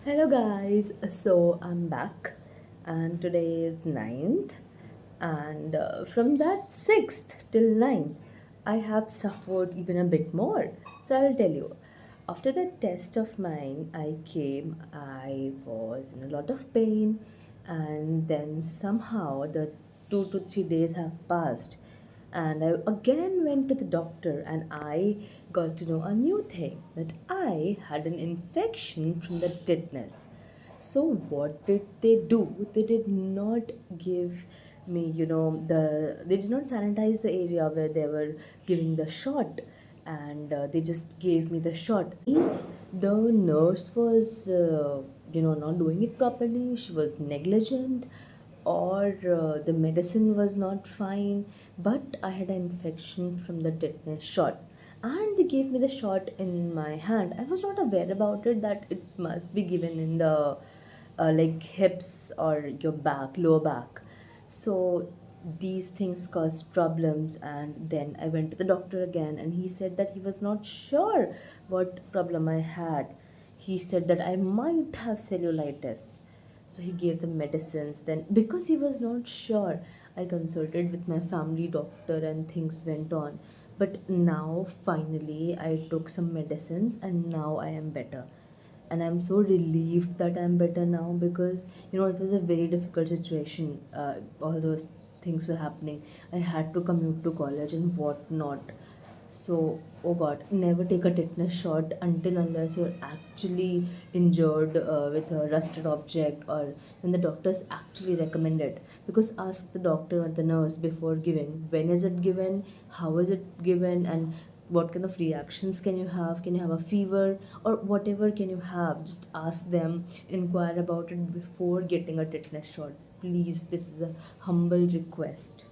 Hello guys, so I'm back and today is 9th and from that 6th till 9th I have suffered even a bit more. So I'll tell you. After that test of mine I was in a lot of pain and then somehow the 2 to 3 days have passed and I again went to the doctor and I got to know a new thing that I had an infection from the tetanus. So what did they do? They did not give me, they did not sanitize the area where they were giving the shot and they just gave me the shot. The nurse was, not doing it properly. She was negligent or the medicine was not fine, but I had an infection from the tetanus shot and they gave me the shot in my hand. I was not aware about it that it must be given in the like hips or your back, lower back. So these things caused problems, and then I went to the doctor again, and he said that he was not sure what problem I had. He said that I might have cellulitis. So he gave the medicines. Then, because he was not sure, I consulted with my family doctor and things went on. But now, finally, I took some medicines and now I am better. And I'm so relieved that I'm better now because, it was a very difficult situation. All those things were happening. I had to commute to college and whatnot. So, oh God, never take a tetanus shot until unless you're actually injured with a rusted object or when the doctors actually recommend it. Because ask the doctor or the nurse before giving when is it given, how is it given, and what kind of reactions can you have. Can you have a fever or whatever can you have? Just ask them, inquire about it before getting a tetanus shot. Please, this is a humble request.